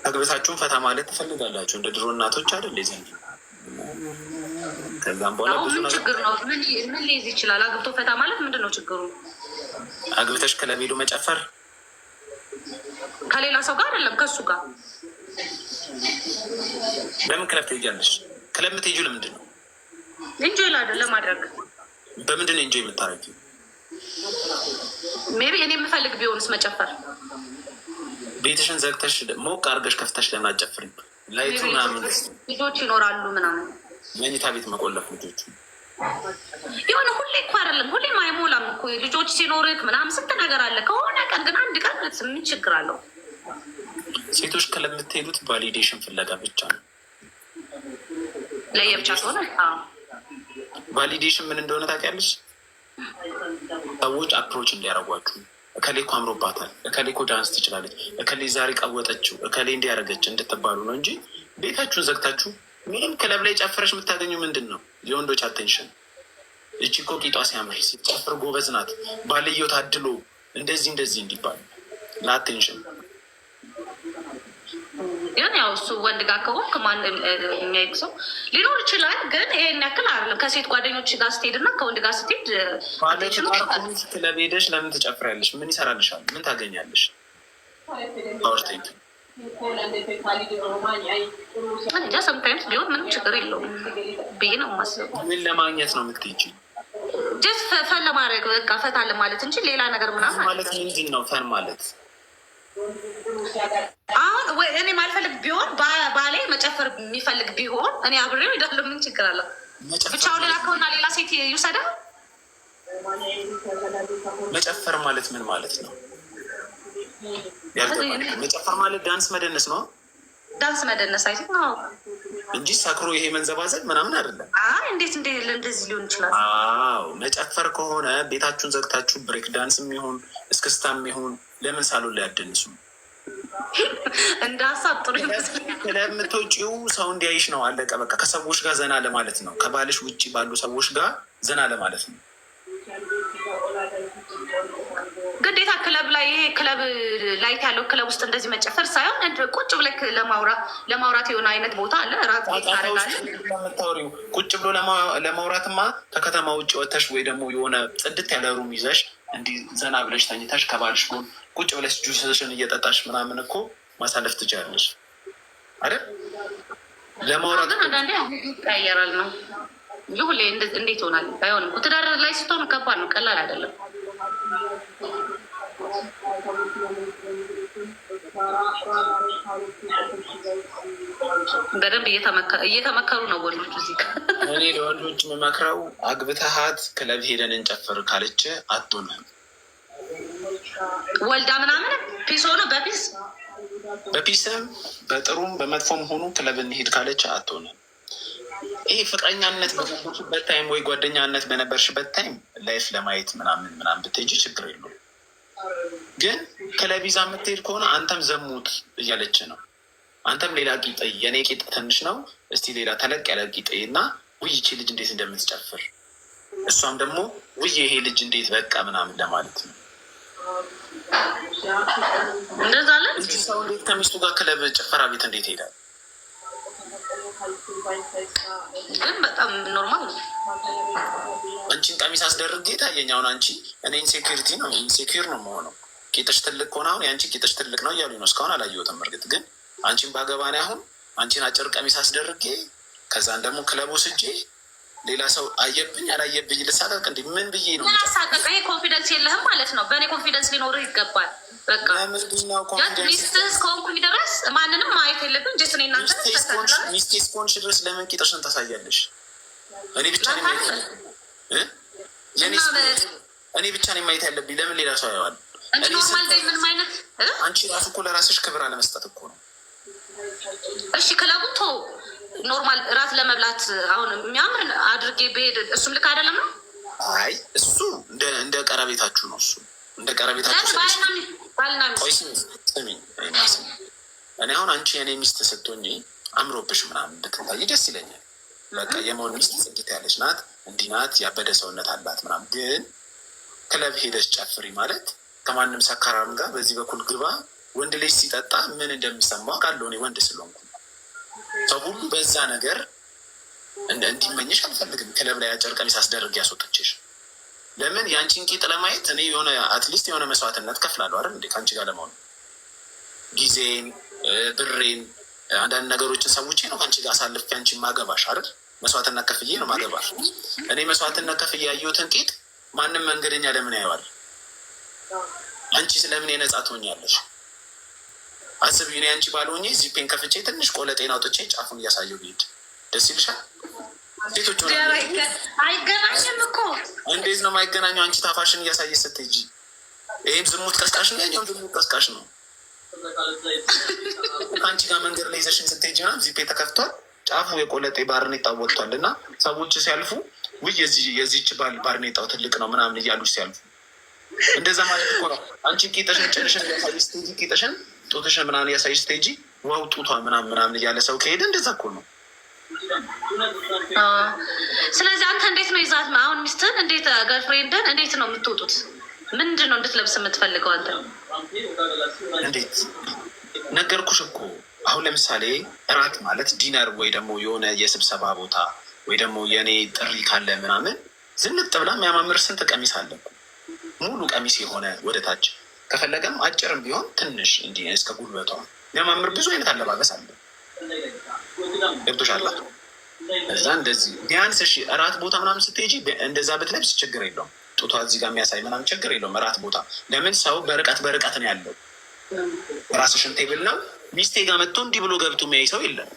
አግብታችሁን ፈታ ማለት ትፈልጋላችሁ እንደ ድሮ እናቶች አይደል? ዘንድ ከዛም በኋላ ምን ችግር ነው? ምን ሊይዝ ይችላል? አግብቶ ፈታ ማለት ምንድን ነው ችግሩ? አግብተሽ ክለብ ሄዶ መጨፈር ከሌላ ሰው ጋር አይደለም ከሱ ጋር። ለምን ክለብ ትሄጃለሽ? ክለብ የምትሄጂው ለምንድን ነው? ኢንጆይ ለማድረግ። በምንድን ነው ኢንጆይ የምታደርጊው? ሜቢ እኔ የምፈልግ ቢሆንስ መጨፈር። ቤትሽን ዘግተሽ ሞቅ አድርገሽ ከፍተሽ ለምን አትጨፍሪም? ላይቱ ምናምን ልጆች ይኖራሉ ምናምን መኝታ ቤት መቆለፍ ልጆቹ የሆነ ሁሌ እኮ አይደለም ሁሌም አይሞላም እኮ ልጆች ሲኖርክ ምናምን ስንት ነገር አለ። ከሆነ ቀን ግን አንድ ቀን ምን ችግር አለው? ሴቶች ክለብ የምትሄዱት ቫሊዴሽን ፍለጋ ብቻ ነው። ለየብቻ ከሆነ ቫሊዴሽን ምን እንደሆነ ታውቂያለሽ? ሰዎች አፕሮች እንዲያደርጓችሁ እከሌ እኮ አምሮባታል፣ እከሌ እኮ ዳንስ ትችላለች፣ እከሌ ዛሬ ቀወጠችው፣ እከሌ እንዲያደረገች እንድትባሉ ነው እንጂ ቤታችሁን ዘግታችሁ ምንም ክለብ ላይ ጨፍረሽ የምታገኙ ምንድን ነው? የወንዶች አቴንሽን። እቺ እኮ ቂጧ ሲያምር ሲጨፍር ጎበዝ ናት፣ ባልየው ታድሎ እንደዚህ እንዲባሉ ለአቴንሽን። ግን ያው እሱ ወንድ ጋር ከሆንክ ማን የሚያይቅ ሰው ሊኖር ይችላል። ግን ይሄን ያክል አይደለም። ከሴት ጓደኞች ጋር ስትሄድ እና ከወንድ ጋር ስትሄድ ክለብ ሄደሽ ለምን ትጨፍሪያለሽ? ምን ይሰራልሻል? ምን ታገኛለሽ? ፓወርቴንት እንጃ ሰምታይምስ ቢሆን ምንም ችግር የለውም ብዬ ነው የማስበው። ምን ለማግኘት ነው የምትሄጂው? ጀስት ፈን ለማድረግ በቃ ፈታ ለማለት እንጂ ሌላ ነገር ምናምን ማለት ምንድን ነው ፈን ማለት? አሁን እኔ ማልፈልግ ቢሆን ባሌ መጨፈር የሚፈልግ ቢሆን እኔ አብሬው ሄዳለሁ። ምን ችግር አለው? ብቻውን ሌላ ከሆና ሌላ ሴት ይውሰዳ። መጨፈር ማለት ምን ማለት ነው? መጨፈር ማለት ዳንስ መደነስ ነው። ዳንስ መደነስ አይ ነው እንጂ ሰክሮ ይሄ መንዘባዘብ ምናምን አይደለም። እንዴት እንደዚህ ሊሆን ይችላል? አዎ መጨፈር ከሆነ ቤታችሁን ዘግታችሁ ብሬክ ዳንስ የሚሆን እስክስታም የሚሆን ለምን ሳሎን ላይ አደንሱ? እንደ ሀሳብ ጥሩ ይመስለኛል። ለምትወጪው ሰው እንዲያይሽ ነው። አለቀ በቃ። ከሰዎች ጋር ዘና ለማለት ነው። ከባልሽ ውጭ ባሉ ሰዎች ጋር ዘና ለማለት ነው። ግዴታ ክለብ ላይ ይሄ ክለብ ላይት ያለው ክለብ ውስጥ እንደዚህ መጨፈር ሳይሆን ቁጭ ብለህ ለማውራት የሆነ አይነት ቦታ አለ። ራት ታደርጋለህ። ቁጭ ብሎ ለማውራትማ ከከተማ ውጭ ወተሽ ወይ ደግሞ የሆነ ጽድት ያለ ሩም ይዘሽ እንዲህ ዘና ብለሽ ተኝተሽ ከባልሽ ጎን ቁጭ ብለሽ ጁስሽን እየጠጣሽ ምናምን እኮ ማሳለፍ ትችላለሽ አይደል? ለማውራት ግን አንዳንዴ ይቀያየራል ነው እንጂ ሁሌ እንዴት ሆናል? አይሆንም። ትዳር ላይ ስትሆን ከባድ ነው፣ ቀላል አይደለም። በደንብ እየተመከሩ ነው ወንዶች እዚህ ጋር። እኔ ለወንዶች የምመክረው አግብተሃት ክለብ ሄደን እንጨፍር ካለች አትሆንም። ወልዳ ምናምን ፒስ ሆነ በፒስም በጥሩም በመጥፎም ሆኑ ክለብ እንሄድ ካለች አትሆንም። ይሄ ፍቅረኛነት በነበርሽበት ታይም ወይ ጓደኛነት በነበርሽበት ታይም ላይፍ ለማየት ምናምን ብትሄጂ ችግር የለውም። ግን ክለብ ይዛ የምትሄድ ከሆነ አንተም ዘሙት እያለች ነው። አንተም ሌላ ቂጥ የኔ ቂጥ ትንሽ ነው እስቲ ሌላ ተለቅ ያለ ቂጥ እና ውይ ይቺ ልጅ እንዴት እንደምትጨፍር፣ እሷም ደግሞ ውይ ይሄ ልጅ እንዴት በቃ ምናምን ለማለት ነው። እንደዛ አለ እንጂ ሰው እንዴት ከሚስቱ ጋር ክለብ ጭፈራ ቤት እንዴት ይሄዳል? ግን በጣም ኖርማል ነው። አንቺን ቀሚስ አስደርጌ ታየኝ። አሁን አንቺ እኔ ኢንሴኪሪቲ ነው ኢንሴኪር ነው መሆነው። ቂጥሽ ትልቅ ከሆነ አሁን የአንቺ ቂጥሽ ትልቅ ነው እያሉ ነው። እስካሁን አላየሁትም። እርግጥ ግን አንቺን ባገባኔ አሁን አንቺን አጭር ቀሚስ አስደርጌ ከዛን ደግሞ ክለቡ ስጄ ሌላ ሰው አየብኝ አላየብኝ ልሳቀቅ እንዲ ምን ብዬ ነው ሳቀቅ? ይሄ ኮንፊደንስ የለህም ማለት ነው። በእኔ ኮንፊደንስ ሊኖርህ ይገባል። በቃ ሚስትህ እስከሆንኩኝ ድረስ ማንንም ማየት የለብን። ጀስኔ ሚስቴ እስከሆንሽ ድረስ ለምን ቂጥሽን ታሳያለሽ? እኔ ብቻ ነኝ ማየት ያለብኝ። ለምን ሌላ ሰው ያየዋል? አንቺ ራሱ እኮ ለራስሽ ክብር አለመስጠት እኮ ነው። እሺ ክለቡን ቶ ኖርማል እራት ለመብላት አሁን የሚያምር አድርጌ ብሄድ እሱም ልክ አይደለም ነው? አይ እሱ እንደ ቀረቤታችሁ ነው። እሱ እንደ ቀረቤታችሁ ስሚ። እኔ አሁን አንቺ የኔ ሚስት ስትሆኚ አምሮብሽ ምናምን ብትታይ ደስ ይለኛል። በቃ የመሆን ሚስት ጽድት ያለች ናት፣ እንዲህ ናት፣ ያበደ ሰውነት አላት ምናምን። ግን ክለብ ሄደሽ ጨፍሪ ማለት ከማንም ሰካራም ጋር በዚህ በኩል ግባ ወንድ ልጅ ሲጠጣ ምን እንደሚሰማው አውቃለሁ እኔ ወንድ ስለሆንኩ። ሰው ሁሉ በዛ ነገር እንዲመኝሽ አልፈልግም። ክለብ ላይ አጭር ቀሚስ አስደርግ ያስወጥችሽ። ለምን የአንቺን ቂጥ ለማየት እኔ የሆነ አትሊስት የሆነ መስዋዕትነት ከፍላለሁ አይደል እንዴ? ከአንቺ ጋር ለመሆኑ ጊዜን፣ ብሬን፣ አንዳንድ ነገሮችን ሰውቼ ነው ከአንቺ ጋር አሳልፌ አንቺን ማገባሽ አይደል? መስዋዕትነት ከፍዬ ነው ማገባሽ። እኔ መስዋዕትነት ከፍዬ ያየሁትን ቂጥ ማንም መንገደኛ ለምን ያየዋል? አንቺ ስለምን የነጻ ትሆኛለሽ? አስብ። እኔ አንቺ ባልሆኜ ዚፔን ከፍቼ ትንሽ ቆለጤን አውጥቼ ጫፉን እያሳየሁ ብሄድ ደስ ይልሻል? ሴቶች አይገናኝም እኮ። እንዴት ነው የማይገናኘው? አንቺ ታፋሽን እያሳየሽ ስትሄጂ ይህም ዝሙት ቀስቃሽ ነው፣ ያኛውም ዝሙት ቀስቃሽ ነው። ከአንቺ ጋር መንገድ ላይ ይዘሽን ስትሄጂ ምናምን ዚፔ ተከፍቷል፣ ጫፉ የቆለጤ ባርኔጣ ወጥቷል እና ሰዎች ሲያልፉ ውይ የዚች ባርኔጣው ትልቅ ነው ምናምን እያሉ ሲያልፉ እንደዛ ማለት እኮ ነው። አንቺ ቂጥሽን ጭንሽን እያሳየሽ ስትሄጂ ቂጥሽን ጡትሽን ምናምን እያሳየሽ ስትሄጂ ዋው ጡቷ ምናምን እያለ ሰው ከሄደ እንደዛ እኮ ነው። ስለዚህ አንተ እንዴት ነው ይዛት አሁን ሚስትህን እንዴት ገርፍሬንድን እንዴት ነው የምትወጡት? ምንድን ነው እንድትለብስ የምትፈልገው አንተ? እንዴት ነገርኩሽ እኮ። አሁን ለምሳሌ እራት ማለት ዲነር ወይ ደግሞ የሆነ የስብሰባ ቦታ ወይ ደግሞ የእኔ ጥሪ ካለ ምናምን ዝንጥ ብላ የሚያማምር ስንት ቀሚስ አለ። ሙሉ ቀሚስ የሆነ ወደ ታች ከፈለገም አጭርም ቢሆን ትንሽ እንዲህ እስከ ጉልበቷ የሚያማምር ብዙ አይነት አለባበስ አለ። ገብቶሻል? እዛ እንደዚህ ቢያንስ እሺ እራት ቦታ ምናምን ስትሄጂ እንደዛ ብትለብስ ችግር የለውም። ጡቷ እዚህ ጋር የሚያሳይ ምናምን ችግር የለውም። እራት ቦታ ለምን ሰው በርቀት ነው ያለው። ራስሽን ቴብል ነው ሚስቴ ጋር መጥቶ እንዲህ ብሎ ገብቶ የሚያይ ሰው የለም።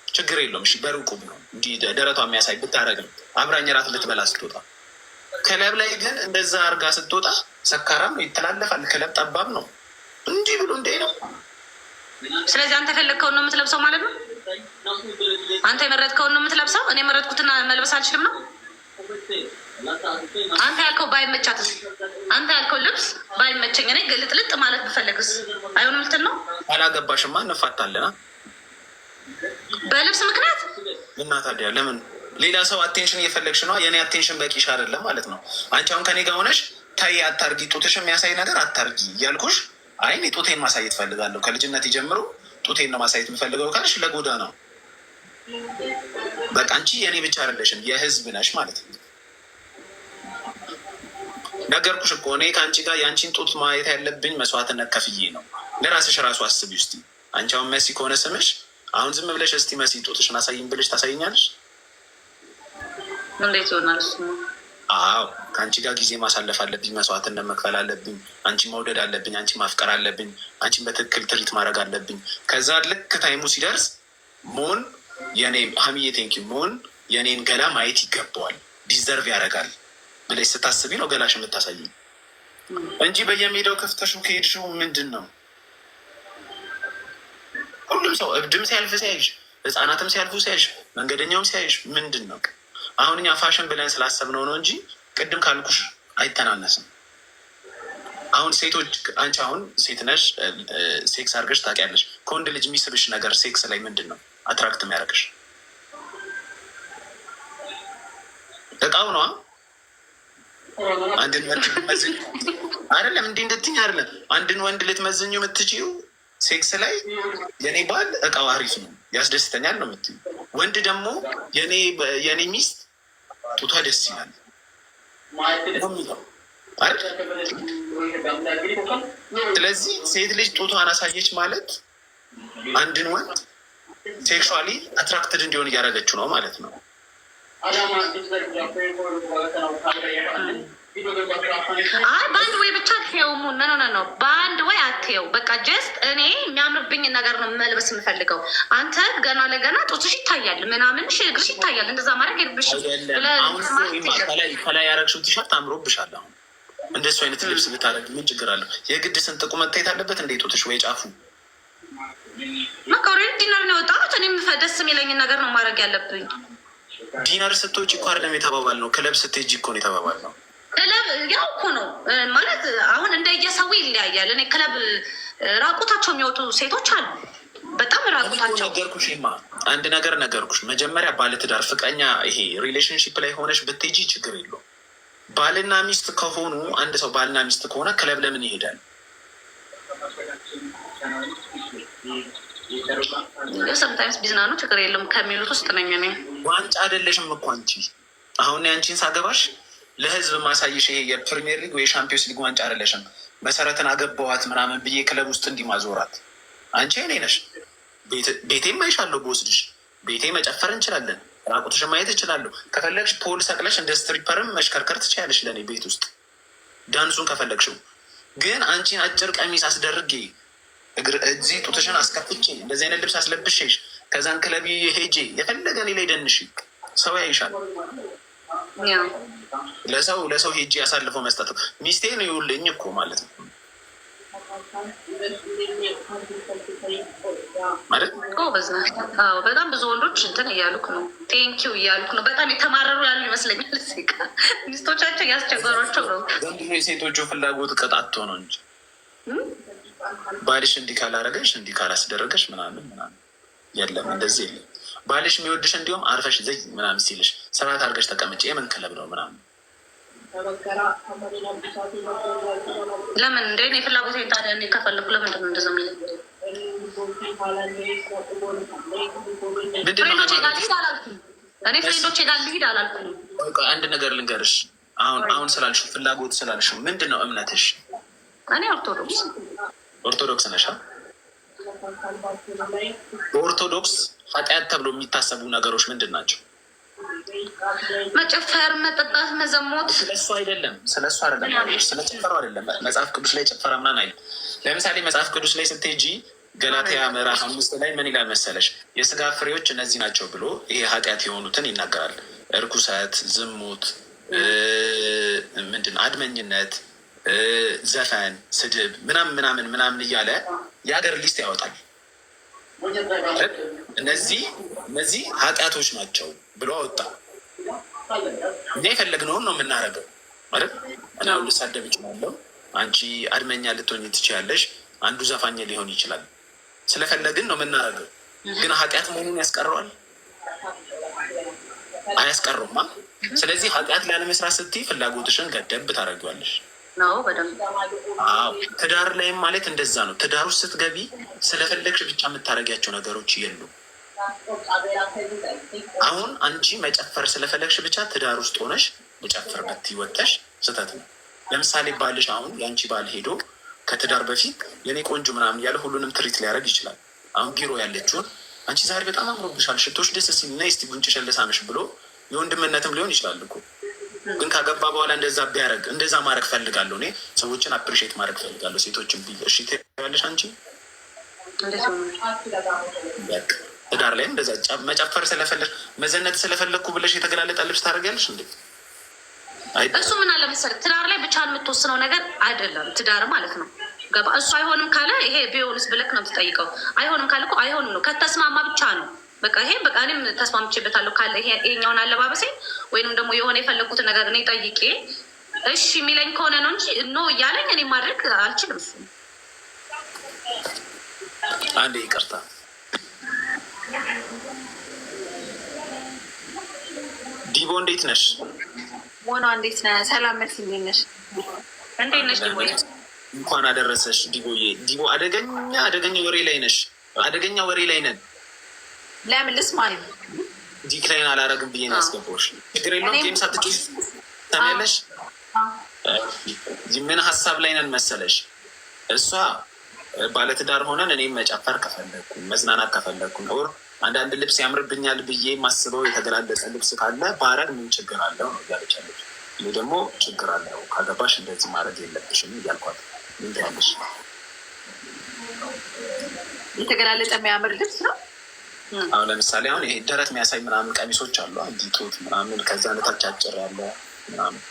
ችግር የለውም። እሺ በሩቁ ነው እንዲህ ደረቷ የሚያሳይ ብታረግም አብራኝ እራት ልትበላ ስትወጣ። ክለብ ላይ ግን እንደዛ አርጋ ስትወጣ ሰካራም ነው ይተላለፋል። ክለብ ጠባብ ነው እንዲህ ብሎ እንዴ ነው። ስለዚህ አንተ የፈለግከውን ነው የምትለብሰው ማለት ነው። አንተ የመረጥከውን ነው የምትለብሰው። እኔ የመረጥኩትና መልበስ አልችልም ነው። አንተ ያልከው ባይመቻትስ? አንተ ያልከው ልብስ ባይመቸኝ እኔ ግልጥልጥ ማለት ብፈለግስ አይሆንም ልትል ነው? አላገባሽማ እንፋታለና በልብስ ምክንያት እና ታዲያ ለምን ሌላ ሰው አቴንሽን እየፈለግሽ ነው? የእኔ አቴንሽን በቂሽ አይደለም ማለት ነው። አንቺ አሁን ከኔ ጋር ሆነሽ ታይ አታርጊ፣ ጡትሽ የሚያሳይ ነገር አታርጊ እያልኩሽ፣ አይ እኔ ጡቴን ማሳየት ፈልጋለሁ ከልጅነት ጀምሮ ጡቴን ነው ማሳየት የምፈልገው ካልሽ ለጎዳ ነው። በቃ አንቺ የእኔ ብቻ አይደለሽም የህዝብ ነሽ ማለት ነው። ነገርኩሽ እኮ እኔ ከአንቺ ጋር የአንቺን ጡት ማየት ያለብኝ መስዋዕትነት ከፍዬ ነው። ለራስሽ ራሱ አስቢ ውስጥ አንቺ አሁን መሲ ከሆነ ስምሽ አሁን ዝም ብለሽ እስቲ መሲ ጡትሽን አሳይኝ ብለሽ ታሳይኛለሽ? እንዴት ይሆናል? አዎ ከአንቺ ጋር ጊዜ ማሳለፍ አለብኝ፣ መስዋዕትነት መክፈል አለብኝ፣ አንቺ መውደድ አለብኝ፣ አንቺ ማፍቀር አለብኝ፣ አንቺን በትክክል ትሪት ማድረግ አለብኝ። ከዛ ልክ ታይሙ ሲደርስ ሞን የኔ ሀሚዬ ቴንኪ ሞን የኔን ገላ ማየት ይገባዋል፣ ዲዘርቭ ያደርጋል ብለሽ ስታስቢ ነው ገላሽ የምታሳይ እንጂ በየሜዳው ከፍተሹ ከሄድሽው ምንድን ነው? ሁሉም ሰው እብድም ሲያልፍ ሲያይሽ፣ ህፃናትም ሲያልፉ ሲያይሽ፣ መንገደኛውም ሲያይሽ ምንድን ነው? አሁን እኛ ፋሽን ብለን ስላሰብነው ነው እንጂ ቅድም ካልኩሽ አይተናነስም። አሁን ሴቶች አንቺ አሁን ሴት ነሽ፣ ሴክስ አድርገሽ ታውቂያለሽ። ከወንድ ልጅ የሚስብሽ ነገር ሴክስ ላይ ምንድን ነው አትራክት የሚያደርግሽ? እቃው ነዋ። አንድን ወንድ ልትመዝኝ አይደለም እንዲህ እንድትኝ አይደለም። አንድን ወንድ ልትመዝኙ የምትችይው ሴክስ ላይ የኔ ባል እቃው አሪፍ ነው ያስደስተኛል ነው የምትይው። ወንድ ደግሞ የኔ ሚስት ጡቷ ደስ ይላል። ስለዚህ ሴት ልጅ ጡቷን አሳየች ማለት አንድን ወንድ ሴክሹዋሊ አትራክትድ እንዲሆን እያደረገችው ነው ማለት ነው። በአንድ ወይ ብቻ አትየው ነው በአንድ ወይ አትየው። በቃ ጀስት እኔ የሚያምርብኝን ነገር ነው መልበስ የምፈልገው። አንተ ገና ለገና ጡትሽ ይታያል ምናምን እግርሽ ይታያል። እንደዛ ማድረግ የለብሽ። ከላይ ያረግሽው ቲሸርት አምሮብሻል። አሁን እንደሱ አይነት ልብስ ብታደርግ ምን ችግር አለው? የግድ ስንጥቁ መታየት አለበት እንዴ ጡትሽ ወይ ጫፉ? መካሪ ዲነር ነው የወጣሁት። እኔም ደስ የሚለኝን ነገር ነው ማድረግ ያለብኝ። ዲነር ስትወጪ እኮ አይደለም የተባባል ነው። ክለብ ስትሄጂ እኮ ነው የተባባል ነው። ክለብ ያው እኮ ነው ማለት አሁን እንደየሰው ይለያያል። እኔ ክለብ ራቁታቸው የሚወጡ ሴቶች አሉ፣ በጣም ራቁታቸው። ነገርኩሽማ አንድ ነገር ነገርኩሽ። መጀመሪያ ባለትዳር ፍቅረኛ ይሄ ሪሌሽንሽፕ ላይ ሆነሽ ብትሄጂ ችግር የለውም። ባልና ሚስት ከሆኑ አንድ ሰው ባልና ሚስት ከሆነ ክለብ ለምን ይሄዳል? ሰምታይምስ ቢዝናኑ ችግር የለም ከሚሉት ውስጥ ነኝ እኔ። ዋንጫ አይደለሽም እኮ አንቺ። አሁን አንቺን ሳገባሽ ለህዝብ ማሳይሽ ይሄ የፕሪሚየር ሊግ ወይ የሻምፒዮንስ ሊግ ዋንጫ አይደለሽም። መሰረትን አገባዋት ምናምን ብዬ ክለብ ውስጥ እንዲማዞራት አንቺ እኔ ነሽ። ቤቴም አይሻለሁ በወስድሽ፣ ቤቴ መጨፈር እንችላለን፣ ራቁትሽን ማየት እችላለሁ። ከፈለግሽ ፖል ሰቅለሽ እንደ ስትሪፐርም መሽከርከር ትችያለሽ ለእኔ ቤት ውስጥ ዳንሱን ከፈለግሽው። ግን አንቺን አጭር ቀሚስ አስደርጌ እዚህ ጡትሽን አስከፍቼ እንደዚህ አይነት ልብስ አስለብሼሽ ከዛን ክለብ ሄጄ የፈለገ እኔ ላይ ደንሽ ሰው ያይሻል። ለሰው ሄጄ ያሳልፈው መስጠት ሚስቴን ይውልኝ እኮ ማለት ነው ማለት በጣም ብዙ ወንዶች እንትን እያሉክ ነው፣ ቴንኪው እያሉክ ነው። በጣም የተማረሩ ያሉ ይመስለኛል። ሚስቶቻቸው እያስቸገሯቸው ነው። ዘንድሮ የሴቶቹ ፍላጎት ቅጣቶ ነው እንጂ ባልሽ እንዲህ ካላረገሽ እንዲህ ካላስደረገሽ ምናምን የለም፣ እንደዚህ የለም። ባልሽ የሚወድሽ እንዲሁም አርፈሽ ዘይ ምናምን ሲልሽ ስርዓት አድርገሽ ተቀምጭ የምን ክለብ ነው ምናምን። ለምን እንደ እኔ ፍላጎት ታዲያ እኔ ከፈለኩ ለምንድን ነው እንደዛ የሚለኝ? እኔ ፍሬንዶቼ ጋር ልሂድ አላልኩም። አንድ ነገር ልንገርሽ፣ አሁን ስላልሽው ፍላጎት ስላልሽው ምንድን ነው እምነትሽ? እኔ ኦርቶዶክስ ነሻ? በኦርቶዶክስ ኃጢአት ተብሎ የሚታሰቡ ነገሮች ምንድን ናቸው? መጨፈር፣ መጠጣት፣ መዘሞት። ስለሱ አይደለም፣ ስለሱ አይደለም፣ ስለ ጭፈራው አይደለም። መጽሐፍ ቅዱስ ላይ ጭፈራ ምናምን አይደለም። ለምሳሌ መጽሐፍ ቅዱስ ላይ ስትሄጂ ገላትያ ምዕራፍ 5 ላይ ምን ይላል መሰለሽ? የስጋ ፍሬዎች እነዚህ ናቸው ብሎ ይሄ ኃጢአት የሆኑትን ይናገራል። እርኩሰት፣ ዝሙት፣ ምንድን አድመኝነት፣ ዘፈን፣ ስድብ ምናምን እያለ የሀገር ሊስት ያወጣል። እነዚህ ኃጢአቶች ናቸው ብሎ አወጣ። እኛ የፈለግነውን ነው የምናደርገው ማለት እና ልሳደብ እችላለሁ፣ አንቺ አድመኛ ልትሆኝ ትችያለሽ፣ አንዱ ዘፋኝ ሊሆን ይችላል። ስለፈለግን ነው የምናደርገው። ግን ኃጢአት መሆኑን ያስቀረዋል? አያስቀረውማ። ስለዚህ ኃጢአት ላለመስራት ስትይ ፍላጎትሽን ገደብ ታደርጊዋለሽ። ትዳር ላይም ማለት እንደዛ ነው። ትዳር ውስጥ ስትገቢ ስለፈለግሽ ብቻ የምታደርጊያቸው ነገሮች የሉ። አሁን አንቺ መጨፈር ስለፈለግሽ ብቻ ትዳር ውስጥ ሆነሽ መጨፈር ብትይ ወጥተሽ ስህተት ነው። ለምሳሌ ባልሽ አሁን የአንቺ ባል ሄዶ ከትዳር በፊት የኔ ቆንጆ ምናምን እያለ ሁሉንም ትሪት ሊያደርግ ይችላል። አሁን ቢሮ ያለችውን አንቺ ዛሬ በጣም አምሮብሻል፣ ሽቶሽ ደስ ሲል እና እስቲ ጉንጭሽን ልሳምሽ ብሎ የወንድምነትም ሊሆን ይችላል እኮ። ግን ካገባ በኋላ እንደዛ ቢያደርግ እንደዛ ማድረግ ፈልጋለሁ እኔ ሰዎችን አፕሪሼት ማድረግ ፈልጋለሁ። ሴቶችን እሺ ትያለሽ አንቺ። ትዳር ላይም እንደዛ መጨፈር ስለፈለግ መዘነት ስለፈለግኩ ብለሽ የተገላለጠ ልብስ ታደርጊያለሽ እንዴ? እሱ ምን አለ መሰለህ ትዳር ላይ ብቻ የምትወስነው ነገር አይደለም። ትዳር ማለት ነው ገባ። እሱ አይሆንም ካለ ይሄ ቢሆንስ ብለክ ነው የምትጠይቀው። አይሆንም ካለ እኮ አይሆንም ነው። ከተስማማ ብቻ ነው በቃ። ይሄ በቃ እኔም ተስማምቼበታለሁ ካለ ይሄኛውን አለባበሴ ወይንም ደግሞ የሆነ የፈለግኩትን ነገር እኔ ጠይቄ እሺ የሚለኝ ከሆነ ነው እንጂ ኖ እያለኝ እኔ ማድረግ አልችልም። እሱ አንዴ ይቅርታ ዲቦ እንዴት ነሽ? ሞኖ እንዴት ነህ? ሰላም ነሽ? እንዴት ነሽ? እንዴት ነሽ ዲቦ? እንኳን አደረሰሽ ዲቦዬ። ዲቦ አደገኛ ወሬ ላይ ነሽ። አደገኛ ወሬ ላይ ነን። ለምን ልስማ ነው? ዲክላይን አላረግም ብዬ ነው ያስገባሁሽ። ችግር የለውም። ጌም ሳትጭ ተመለሽ። ምን ሀሳብ ላይ ነን መሰለሽ? እሷ ባለትዳር ሆነን እኔም መጨፈር ከፈለግኩ መዝናናት ከፈለግኩ ኖር አንዳንድ ልብስ ያምርብኛል ብዬ ማስበው የተገላለጸ ልብስ ካለ ባረግ ምን ችግር አለው ነው እያለቻለች። እኔ ደግሞ ችግር አለው ካገባሽ እንደዚህ ማድረግ የለብሽም እያልኳት። ምን ትያለሽ? የተገላለጸ የሚያምር ልብስ ነው። አሁን ለምሳሌ አሁን ይሄ ደረት የሚያሳይ ምናምን ቀሚሶች አሉ፣ አንዲቶት ምናምን ከዛ ነታች አጭር ያለ ምናምን።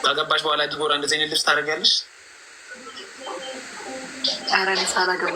ካገባሽ በኋላ ዲቦራ እንደዚህ አይነት ልብስ ታደርጊያለሽ? ኧረ እኔ ሳላገባ